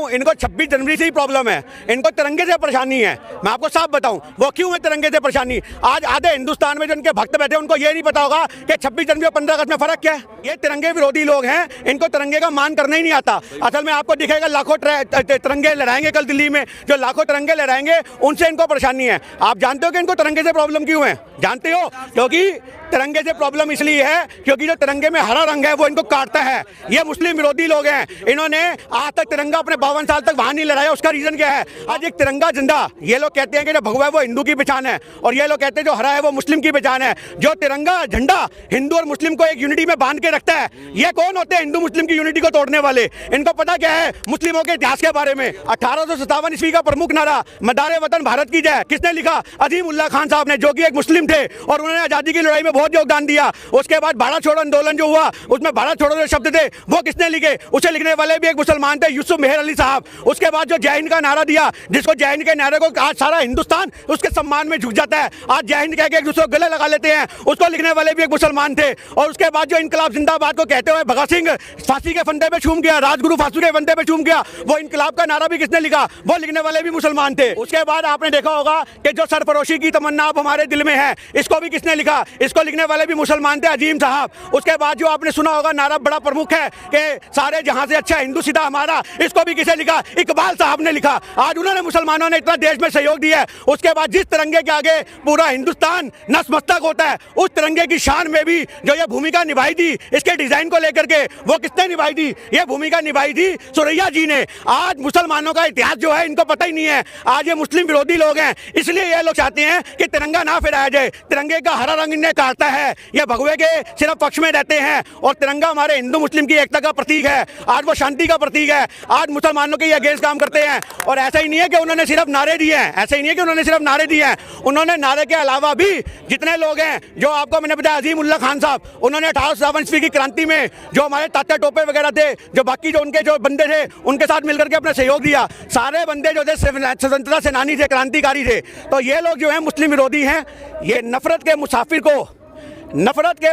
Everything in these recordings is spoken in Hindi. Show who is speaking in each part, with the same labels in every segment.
Speaker 1: इनको 26 जनवरी से ही प्रॉब्लम है, इनको तिरंगे से परेशानी है। मैं आपको साफ बताऊं वो क्यों है तिरंगे से परेशानी। आज आधे हिंदुस्तान में जो इनके भक्त बैठे उनको ये नहीं पता होगा कि 26 जनवरी और 15 अगस्त में फर्क क्या है। ये तिरंगे विरोधी लोग हैं, इनको तिरंगे का मान करना ही नहीं आता। असल में आपको दिखेगा लाखों तिरंगे लहराएंगे कल दिल्ली में, जो लाखों तिरंगे लहराएंगे उनसे इनको परेशानी है। आप जानते हो कि इनको तिरंगे से प्रॉब्लम क्यों है? जानते हो? क्योंकि तिरंगे से प्रॉब्लम इसलिए है क्योंकि जो तिरंगे में हरा रंग है वो इनको काटता है। ये मुस्लिम विरोधी लोग हैं, इन्होंने आज तक तिरंगा अपने 52 साल तक वहां नहीं लहराया। उसका रीजन क्या है? आज एक तिरंगा झंडा, ये लोग कहते हैं कि जो भगवा है वो हिंदू की पहचान है, और ये लोग कहते हैं जो हरा है वो मुस्लिम की पहचान है। जो तिरंगा झंडा हिंदू और मुस्लिम को एक यूनिटी में बांध के रखता है, ये कौन होते हैं? हिंदू मुस्लिम की यूनिटी को तोड़ने वाले। इनको पता क्या है मुस्लिमों के इतिहास के बारे में? 1857 ईस्वी का प्रमुख नारा मदारे वतन भारत की जय किसने लिखा? अजीम उल्लाह खान साहब ने, जो कि एक मुस्लिम थे और उन्होंने आजादी की लड़ाई में बहुत योगदान दिया। उसके बाद भारत छोड़ो आंदोलन जो हुआ उसमें भारत छोड़ो जो शब्द थे वो किसने लिखे? उसे लिखने वाले भी एक मुसलमान थे, यूसुफ मेहर अली साहब। उसके बाद जो जय हिंद का नारा दिया, जिसको जय हिंद के नारे को आज सारा हिंदुस्तान उसके सम्मान में झुक जाता है, आज जय हिंद कह के एक दूसरे को गले लगा लेते हैं, उसको लिखने वाले भी एक मुसलमान थे। और उसके बाद जो इनकलाब जिंदाबाद को कहते हुए भगत सिंह फांसी के फंदे पे चूम गया, राजगुरु फांसी के फंदे पे चूम गया, वो इनकलाब का नारा भी किसने लिखा? वो लिखने वाले भी मुसलमान थे। उसके बाद आपने देखा होगा कि जो सरफरोशी की तमन्ना अब हमारे दिल में है, इसको भी किसने लिखा? इसको लिखने वाले भी मुसलमान थे, अजीम साहब। उसके बाद जो आपने सुना होगा नारा बड़ा प्रमुख है कि सारे जहां से अच्छा हिंदू सीधा हमारा, इसको भी किसे लिखा? इकबाल साहब ने लिखा। आज उन्होंने मुसलमानों ने इतना देश में सहयोग दिया है। उसके बाद जिस तिरंगे के आगे पूरा हिंदुस्तान नतमस्तक होता है, उस तिरंगे की शान में भी जो ये भूमिका निभाई थी इसके डिजाइन को लेकर के, वो किसने निभाई थी? ये भूमिका निभाई थी सुरैया जी ने। आज मुसलमानों का इतिहास जो है इनको पता ही नहीं है। आज ये मुस्लिम विरोधी लोग हैं, इसलिए ये लोग चाहते हैं कि तिरंगा ना फहराया जाए। तिरंगे का हरा रंग इन्हें काटता है, ये भगवे के सिर्फ पक्ष में रहते हैं, और तिरंगा हमारे हिंदू मुस्लिम की एकता का प्रतीक है। आज वो शांति का प्रतीक है। आज मुसलमानों के अगेंस्ट काम करते हैं। और ऐसा ही नहीं है कि उन्होंने सिर्फ नारे दिए हैं, ऐसा ही नहीं है कि उन्होंने सिर्फ नारे दिए हैं। उन्होंने नारे के अलावा भी जितने लोग हैं, जो आपको मैंने बताया अजीम उल्लाह खान साहब, उन्होंने 1857 ईस्वी की क्रांति में जो हमारे तात्या टोपे वगैरह थे, जो बाकी जो उनके जो बंदे थे, उनके साथ मिलकर के अपना सहयोग दिया। सारे बंदे जो थे स्वतंत्रता सेनानी थे, क्रांतिकारी थे। तो ये लोग जो है मुस्लिम विरोधी हैं। ये नफरत के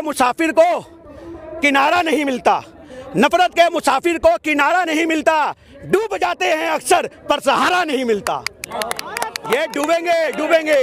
Speaker 1: मुसाफिर को किनारा नहीं मिलता, नफरत के मुसाफिर को किनारा नहीं मिलता, डूब जाते हैं अक्सर पर सहारा नहीं मिलता। ये डूबेंगे।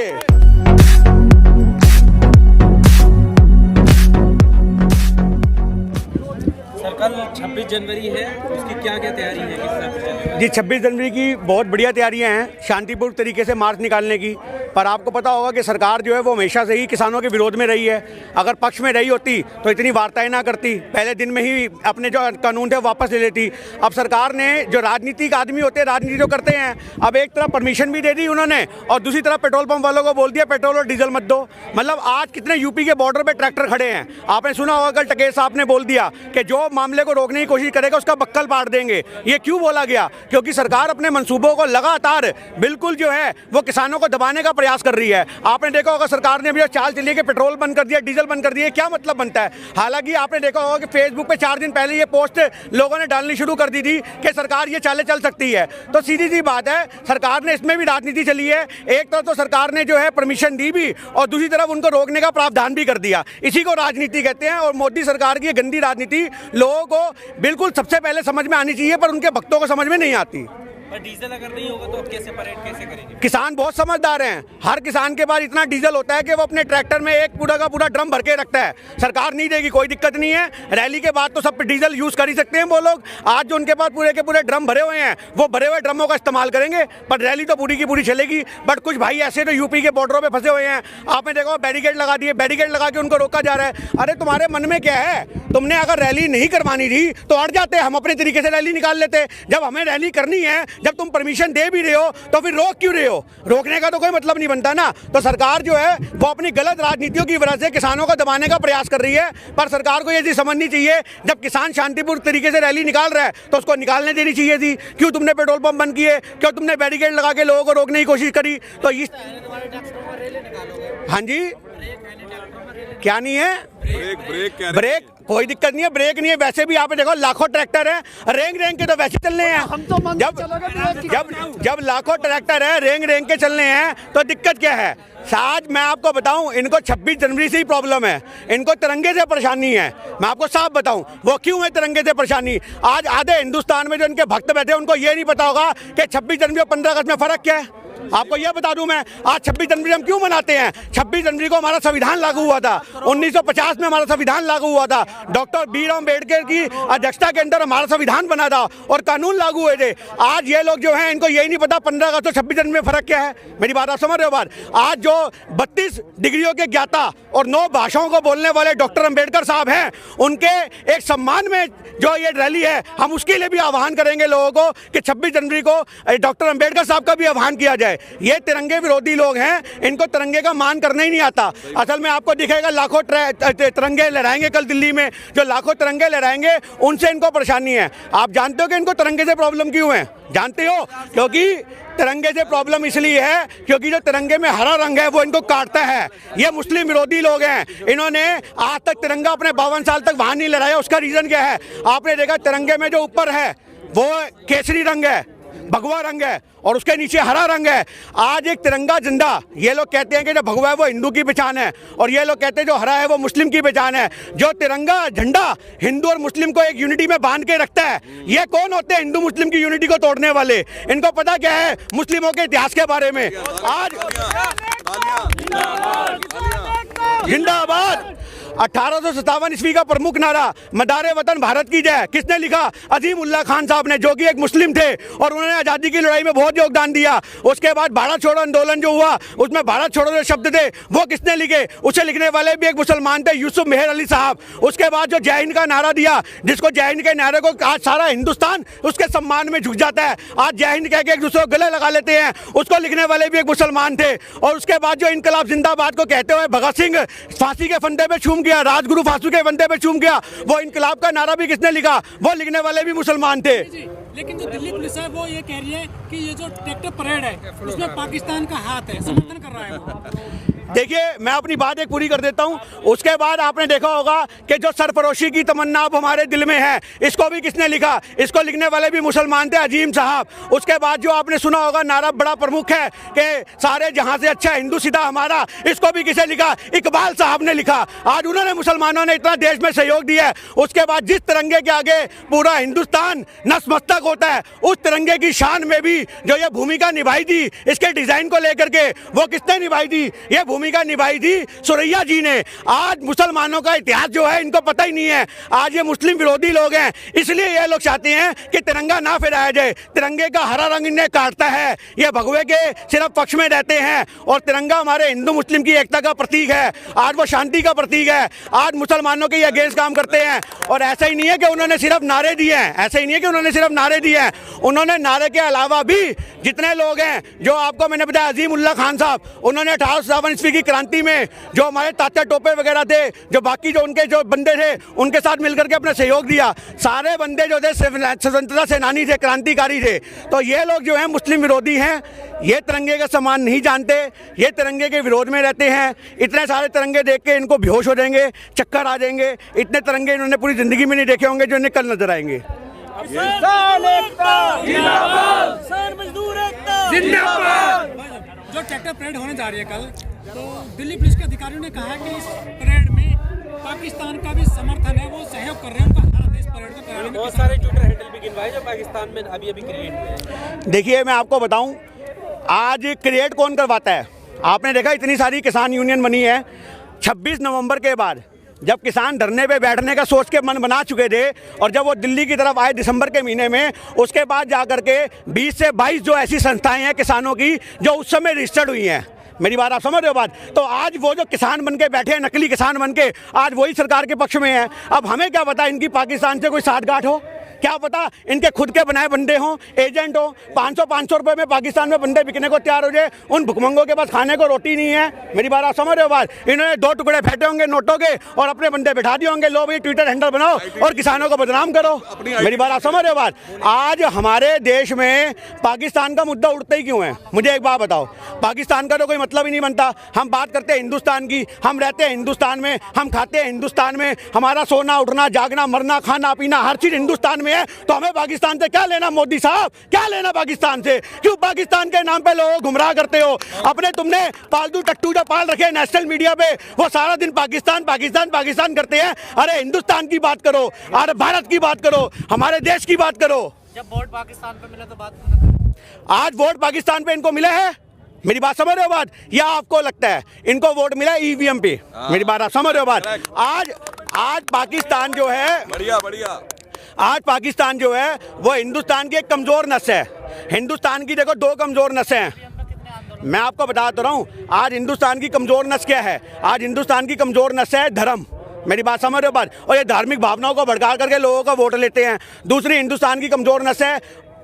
Speaker 2: कल 26 जनवरी है, उसकी क्या तैयारी है? किस तरह से चलेगा?
Speaker 1: जी 26 जनवरी की बहुत बढ़िया तैयारियां हैं, शांतिपूर्ण तरीके से मार्च निकालने की। पर आपको पता होगा कि सरकार जो है वो हमेशा से ही किसानों के विरोध में रही है। अगर पक्ष में रही होती तो इतनी वार्ताएं ना करती, पहले दिन में ही अपने जो कानून थे वापस ले लेती। अब सरकार ने, जो राजनीतिक आदमी होते हैं राजनीति जो करते हैं, अब एक तरफ परमिशन भी दे दी उन्होंने और दूसरी तरफ पेट्रोल पंप वालों को बोल दिया पेट्रोल और डीजल मत दो। मतलब आज कितने यूपी के बॉर्डर पर ट्रैक्टर खड़े हैं। आपने सुना होगा कल टकेर साहब ने बोल दिया कि जो मामले को रोकने की कोशिश करेगा उसका बक्कल पाड़ देंगे। ये क्यों बोला गया? क्योंकि सरकार अपने मंसूबों को लगातार बिल्कुल जो है वो किसानों को दबाने का प्रयास कर रही है। आपने देखा होगा सरकार ने भी चाल चली है कि पेट्रोल बंद कर दिया, डीजल बंद कर दिया। क्या मतलब बनता है? हालांकि आपने देखा होगा कि फेसबुक पे 4 दिन पहले ये पोस्ट लोगों ने डालनी शुरू कर दी थी कि सरकार ये चालें चल सकती है। तो सीधी सी बात है, सरकार ने इसमें भी राजनीति चली है। एक तरफ तो सरकार ने जो है परमिशन दी भी और दूसरी तरफ उनको रोकने का प्रावधान भी कर दिया। इसी को राजनीति कहते हैं। और मोदी सरकार की गंदी राजनीति लोगों को बिल्कुल सबसे पहले समझ में आनी चाहिए, पर उनके भक्तों को समझ में नहीं आती।
Speaker 2: डीजल अगर नहीं होगा तो कैसे परेड कैसे करेंगे?
Speaker 1: किसान बहुत समझदार हैं। हर किसान के पास इतना डीजल होता है कि वो अपने ट्रैक्टर में एक पूरा का पूरा ड्रम भर के रखता है। सरकार नहीं देगी, कोई दिक्कत नहीं है। रैली के बाद तो सब डीजल यूज कर ही सकते हैं वो लोग। आज जो उनके पास पूरे के पूरे ड्रम भरे हुए हैं, वो भरे हुए ड्रमों का इस्तेमाल करेंगे, पर रैली तो पूरी की पूरी चलेगी। बट कुछ भाई ऐसे तो यूपी के बॉर्डरों पर फंसे हुए हैं। आपने देखो बैरिकेड लगा दिए, बैरिकेड लगा के उनको रोका जा रहा है। अरे तुम्हारे मन में क्या है? तुमने अगर रैली नहीं करवानी थी तो अड़ जाते, हम अपने तरीके से रैली निकाल लेते। जब हमें रैली करनी है, जब तुम परमिशन दे भी रहे हो तो फिर रोक क्यों रहे हो? रोकने का तो कोई मतलब नहीं बनता ना। तो सरकार जो है वो अपनी गलत राजनीतियों की वजह से किसानों को दबाने का प्रयास कर रही है। पर सरकार को ये चीज समझनी चाहिए, जब किसान शांतिपूर्ण तरीके से रैली निकाल रहा है तो उसको निकालने देनी चाहिए थी। क्यों तुमने पेट्रोल पंप बंद किए? क्यों तुमने बैरिकेड लगा के लोगों को रोकने की कोशिश करी? तो इस हाँ जी क्या नहीं है?
Speaker 3: ब्रेक
Speaker 1: ब्रेक कोई दिक्कत नहीं है, ब्रेक नहीं है। वैसे भी यहाँ पे देखो लाखों ट्रैक्टर है, रेंग रेंग के तो वैसे चलने हैं।
Speaker 4: हम तो मान के
Speaker 1: जब
Speaker 4: चलोगे
Speaker 1: जब जब लाखों ट्रैक्टर है, रेंग रेंग के चलने हैं, तो दिक्कत क्या है? आज मैं आपको बताऊं, इनको 26 जनवरी से ही प्रॉब्लम है, इनको तिरंगे से परेशानी है। मैं आपको साफ बताऊं वो क्यों है तिरंगे से परेशानी। आज आधे हिंदुस्तान में जो इनके भक्त बैठे हैं, उनको ये नहीं पता होगा कि 26 जनवरी और 15 अगस्त में फर्क क्या है। आपको यह बता दूं मैं, आज 26 जनवरी हम क्यों मनाते हैं? 26 जनवरी को हमारा संविधान लागू हुआ था, 1950 में हमारा संविधान लागू हुआ था। डॉक्टर भीमराव अम्बेडकर की अध्यक्षता के अंदर हमारा संविधान बना था और कानून लागू हुए थे। आज ये लोग जो हैं, इनको यही नहीं पता 15 अगस्त और 26 जनवरी में फर्क क्या है। मेरी बात आप समझ रहे हो? बात आज जो 32 डिग्रियों के ज्ञाता और 9 भाषाओं को बोलने वाले डॉक्टर अम्बेडकर साहब हैं, उनके एक सम्मान में जो ये रैली है, हम उसके लिए भी आह्वान करेंगे लोगों को कि 26 जनवरी को डॉक्टर अम्बेडकर साहब का भी आह्वान किया जाए। ये तिरंगे विरोधी लोग हैं, इनको तिरंगे का मान करना ही नहीं आता। असल में आपको दिखेगा लाखों तिरंगे लहराएंगे कल दिल्ली में, जो लाखों तिरंगे लहराएंगे उनसे इनको परेशानी है। आप जानते हो कि इनको तिरंगे से प्रॉब्लम क्यों है? जानते हो? क्योंकि तिरंगे से प्रॉब्लम इसलिए है क्योंकि जो तिरंगे में हरा रंग है वो इनको काटता है। ये मुस्लिम विरोधी लोग हैं, इन्होंने आज तक तिरंगा अपने 52 साल तक वहां नहीं लहराया। उसका रीजन क्या है? आपने देखा तिरंगे में जो ऊपर है वो केसरी रंग है, भगवा रंग है, और उसके नीचे हरा रंग है। आज एक तिरंगा जिंदा, ये लोग कहते हैं कि जो भगवा है वो हिंदू की पहचान है, और ये लोग कहते हैं जो हरा है वो मुस्लिम की पहचान है। जो तिरंगा झंडा हिंदू और मुस्लिम को एक यूनिटी में बांध के रखता है, ये कौन होते हैं? हिंदू मुस्लिम की यूनिटी को तोड़ने वाले। इनको पता क्या है मुस्लिमों के इतिहास के बारे में? आज जिंदाबाद 1857 ईस्वी का प्रमुख नारा मदारे वतन भारत की जय किसने लिखा? अजीम उल्लाह खान साहब ने, जो कि एक मुस्लिम थे और उन्होंने आज़ादी की लड़ाई में बहुत योगदान दिया। उसके बाद भारत छोड़ो आंदोलन जो हुआ, उसमें भारत छोड़ो जो शब्द थे वो किसने लिखे? उसे लिखने वाले भी एक मुसलमान थे, यूसुफ मेहर अली साहब। उसके बाद जो जय हिंद का नारा दिया, जिसको जय हिंद के नारे को आज सारा हिंदुस्तान उसके सम्मान में झुक जाता है, आज जय हिंद कह के एक दूसरे को गले लगा लेते हैं, उसको लिखने वाले भी एक मुसलमान थे। और उसके बाद जो इनकलाब जिंदाबाद को कहते हुए भगत सिंह फांसी के फंदे पे चूम गया, राजगुरु फांसी के फंदे पे चूम गया, वो इनकलाब का नारा भी किसने लिखा? वो लिखने वाले भी मुसलमान थे।
Speaker 4: लेकिन जो दिल्ली पुलिस है वो ये कह रही है कि ये जो ट्रैक्टर परेड है उसमें पाकिस्तान का हाथ है, समर्थन कर रहा है वो।
Speaker 1: देखिए, मैं अपनी बात एक पूरी कर देता हूं। उसके बाद आपने देखा होगा कि जो सरफरोशी की तमन्ना अब हमारे दिल में है, इसको भी किसने लिखा? इसको लिखने वाले भी मुसलमान थे, अजीम साहब। उसके बाद जो आपने सुना होगा नारा बड़ा प्रमुख है कि सारे जहां से अच्छा हिंदू सीधा हमारा, इसको भी किसे लिखा? इकबाल साहब ने लिखा। आज उन्होंने मुसलमानों ने इतना देश में सहयोग दिया है। उसके बाद जिस तिरंगे के आगे पूरा हिंदुस्तान नतमस्तक होता है, उस तिरंगे की शान में भी जो ये भूमिका निभाई थी, इसके डिजाइन को लेकर के, वो किसने निभाई थी? ये भूमिका निभाई थी सुरैया जी ने। आज मुसलमानों का इतिहास जो है इनको पता ही नहीं है। आज ये मुस्लिम विरोधी लोग हैं, इसलिए ये लोग चाहते हैं कि तिरंगा ना फहराया जाए। तिरंगे का हरा रंग इन्हें काटता है, ये भगवे के सिर्फ पक्ष में रहते हैं, और तिरंगा हमारे हिंदू मुस्लिम की एकता का प्रतीक है। आज वो शांति का प्रतीक है। आज मुसलमानों के अगेंस्ट काम करते हैं। और ऐसा ही नहीं है कि उन्होंने सिर्फ नारे दिए हैं, ऐसा ही नहीं है कि उन्होंने सिर्फ नारे दिए हैं, उन्होंने नारे के अलावा भी जितने लोग हैं, जो आपको मैंने बताया अजीम उल्लाह खान साहब, उन्होंने 1857 ईस्वी की क्रांति में जो हमारे तात्या टोपे वगैरह थे, जो बाकी जो उनके जो बंदे थे, उनके साथ मिलकर के अपना सहयोग दिया। सारे बंदे जो थे स्वतंत्रता सेनानी थे, क्रांतिकारी थे। तो ये लोग जो हैं मुस्लिम विरोधी हैं, ये तिरंगे का सम्मान नहीं जानते, ये तिरंगे के विरोध में रहते हैं। इतने सारे तिरंगे देख के इनको बेहोश हो जाएंगे, चक्कर आ जाएंगे। इतने तिरंगे इन्होंने पूरी जिंदगी में नहीं देखे होंगे जो इन्हें कल नजर आएंगे।
Speaker 4: जो ट्रैक्टर परेड होने जा रही है कल, तो दिल्ली पुलिस के अधिकारियों ने कहा कि इस परेड में पाकिस्तान का भी समर्थन है, वो सहयोग कर रहे हैं उनका हर देश परेड को कराने में।
Speaker 2: बहुत सारे ट्विटर हैंडल भी गिनवाए जो पाकिस्तान में अभी क्रिएट हुए।
Speaker 1: देखिए, मैं आपको बताऊं, आज क्रिएट कौन करवाता है? आपने देखा इतनी सारी किसान यूनियन बनी है। 26 नवंबर के बाद जब किसान धरने पे बैठने का सोच के मन बना चुके थे, और जब वो दिल्ली की तरफ आए दिसंबर के महीने में, उसके बाद जाकर के 20 से 22 जो ऐसी संस्थाएं हैं किसानों की, जो उस समय रजिस्टर्ड हुई हैं। मेरी बात आप समझ रहे हो बात? तो आज वो जो किसान बन के बैठे हैं, नकली किसान बन के, आज वही सरकार के पक्ष में है। अब हमें क्या पता इनकी पाकिस्तान से कोई साठगांठ हो, क्या पता इनके खुद के बनाए बंदे हों, एजेंट हो, 500 रुपए में पाकिस्तान में बंदे बिकने को तैयार हो जाए। उन भुखमंगों के पास खाने को रोटी नहीं है। मेरी बात आप समझ रहे हो बात? इन्होंने 2 टुकड़े फेंटे होंगे नोटों के और अपने बंदे बिठा दिए होंगे, लो भाई ट्विटर हैंडल बनाओ और किसानों को बदनाम करो। मेरी बात आप समझ रहे हो बात? आज हमारे देश में पाकिस्तान का मुद्दा उठता ही क्यों है? मुझे एक बात बताओ। पाकिस्तान का तो कोई मतलब ही नहीं बनता। हम बात करते हैं हिंदुस्तान की, हम रहते हैं हिंदुस्तान में, हम खाते हैं हिंदुस्तान में, हमारा सोना उठना जागना मरना खाना पीना हर चीज हिंदुस्तान में है। तो हमें पाकिस्तान से क्या लेना? मोदी साहब क्या लेना पाकिस्तान से? क्यों पाकिस्तान के नाम पे लोग गुमराह करते हो? अपने तुमने पालतू टट्टू जो पाल रखे नेशनल मीडिया पे, वो सारा दिन पाकिस्तान पाकिस्तान पाकिस्तान करते हैं। अरे हिंदुस्तान की बात करो, अरे भारत की बात करो, हमारे देश की बात करो।
Speaker 2: जब वोट पाकिस्तान पे मिला तो बात करो।
Speaker 1: आज वोट पाकिस्तान पे इनको मिला है? मेरी बात समझ रहे हो बात? या आपको लगता है इनको वोट मिला ईवीएम पे? मेरी बात आप समझ रहे हो बात? आज पाकिस्तान जो है, बढ़िया आज पाकिस्तान जो है वो हिंदुस्तान की एक कमजोर नस है। हिंदुस्तान की देखो 2 कमजोर नसें हैं। मैं आपको बता तो रहा हूँ आज हिंदुस्तान की कमजोर नस क्या है। आज हिंदुस्तान की कमजोर नस है धर्म। मेरी बात समझ रहे हो बात? और ये धार्मिक भावनाओं को भड़का करके लोगों का वोट लेते हैं। दूसरी हिंदुस्तान की कमजोर नस है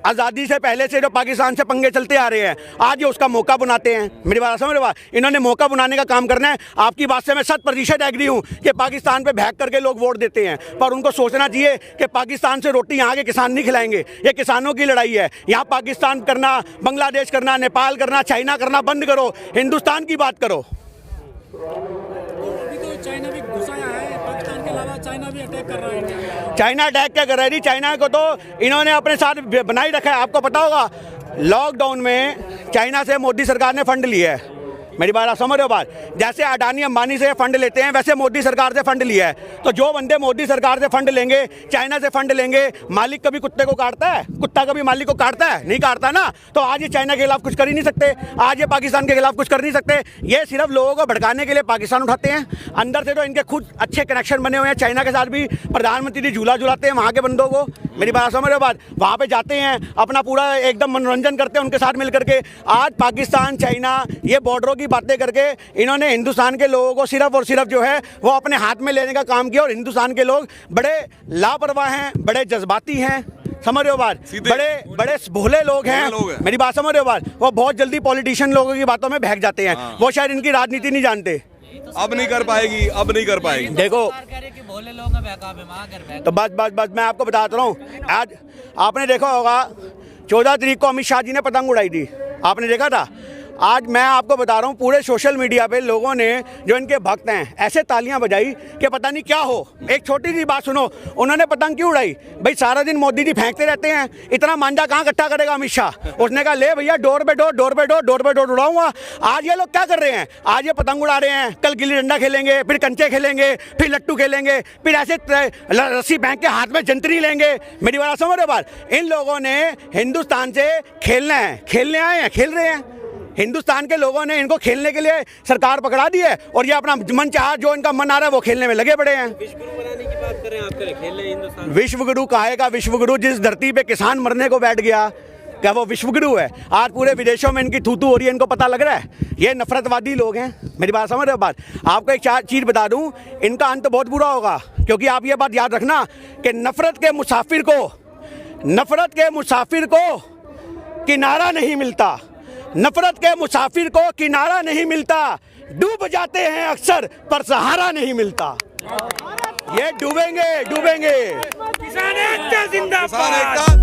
Speaker 1: आज़ादी से पहले से जो पाकिस्तान से पंगे चलते आ रहे हैं, आज ये उसका मौका बनाते हैं। मेरी बात समझ रहे हो? इन्होंने मौका बनाने का काम करना है। आपकी बात से मैं 100% एग्री हूँ कि पाकिस्तान पे भैग करके लोग वोट देते हैं, पर उनको सोचना चाहिए कि पाकिस्तान से रोटी यहाँ के किसान नहीं खिलाएंगे। ये किसानों की लड़ाई है। यहाँ पाकिस्तान करना, बांग्लादेश करना, नेपाल करना, चाइना करना बंद करो, हिंदुस्तान की बात करो।
Speaker 4: अभी तो चाइना भी घुसाया है, पाकिस्तान के अलावा चाइना भी अटैक कर रहा है इंडिया में।
Speaker 1: चाइना अटैक क्या कर रही थी? चाइना को तो इन्होंने अपने साथ बनाई रखा है। आपको पता होगा लॉकडाउन में चाइना से मोदी सरकार ने फंड लिया है। मेरी बात आप समझ रहे हो बात? जैसे अडानी अंबानी से फंड लेते हैं वैसे मोदी सरकार से फंड लिया है। तो जो बंदे मोदी सरकार से फंड लेंगे, चाइना से फंड लेंगे, मालिक कभी कुत्ते को काटता है? कुत्ता कभी मालिक को काटता है? नहीं काटता ना। तो आज ये चाइना के खिलाफ कुछ कर ही नहीं सकते, आज ये पाकिस्तान के खिलाफ कुछ कर नहीं सकते। ये सिर्फ लोगों को भड़काने के लिए पाकिस्तान उठाते हैं। अंदर से तो इनके खुद अच्छे कनेक्शन बने हुए हैं चाइना के साथ भी। प्रधानमंत्री जी झूला झुलाते हैं वहाँ के बंदों को। मेरी बात समझ रहे हो बात? वहाँ पे जाते हैं, अपना पूरा एकदम मनोरंजन करते हैं उनके साथ मिल करके। आज पाकिस्तान चाइना ये बॉर्डरों की बातें करके इन्होंने हिंदुस्तान के लोगों को सिर्फ और सिर्फ जो है वो अपने हाथ में लेने का काम किया। और हिंदुस्तान के लोग बड़े लापरवाह हैं, बड़े जज्बाती हैं। समझ रहे हो बात? बड़े भोले लोग हैं। मेरी बात समझ रहे हो बात? वो बहुत जल्दी पॉलिटिशियन लोगों की बातों में बहक जाते हैं। वो शायद इनकी राजनीति नहीं जानते।
Speaker 3: अब नहीं कर पाएगी, अब नहीं कर पाएगी।
Speaker 1: देखो
Speaker 2: भोले लोग
Speaker 1: तो बस मैं आपको बताता रहा हूँ। आज आपने देखा होगा 14 तारीख को अमित शाह जी ने पतंग उड़ाई थी, आपने देखा था? आज मैं आपको बता रहा हूँ पूरे सोशल मीडिया पे लोगों ने, जो इनके भक्त हैं, ऐसे तालियां बजाई कि पता नहीं क्या हो। एक छोटी सी बात सुनो, उन्होंने पतंग क्यों उड़ाई? भाई सारा दिन मोदी जी फेंकते रहते हैं, इतना मांझा कहाँ इकट्ठा करेगा अमित शाह? उसने कहा ले भैया डोर पे डोर उड़ाऊंगा। आज ये लोग क्या कर रहे हैं? आज ये पतंग उड़ा रहे हैं, कल गिल्ली डंडा खेलेंगे, फिर कंचे खेलेंगे, फिर लट्टू खेलेंगे, फिर ऐसे रस्सी फेंक के हाथ में जंतरी लेंगे। मेरी बात समझ रहे हो बात? इन लोगों ने हिंदुस्तान से खेलना है, खेलने आए हैं, खेल रहे हैं। हिंदुस्तान के लोगों ने इनको खेलने के लिए सरकार पकड़ा दी है और ये अपना मन चाहा जो इनका मन आ रहा है वो खेलने में लगे पड़े हैं।
Speaker 2: विश्व गुरु बनाने की बात करें, आप करें खेल रहे हिंदुस्तान।
Speaker 1: विश्व गुरु काहे का विश्व गुरु? जिस धरती पे किसान मरने को बैठ गया, क्या वो विश्व गुरु है? आज पूरे विदेशों में इनकी थूथू हो रही है, इनको पता लग रहा है। ये नफरतवादी लोग हैं। मेरी बात समझ रहे हो बात? आपको एक चीज़ बता दूं, इनका अंत बहुत बुरा होगा। क्योंकि आप ये बात याद रखना कि नफरत के मुसाफिर को किनारा नहीं मिलता। नफरत के मुसाफिर को किनारा नहीं मिलता। डूब जाते हैं अक्सर पर सहारा नहीं मिलता। ये डूबेंगे।
Speaker 3: किसान एकता जिंदाबाद।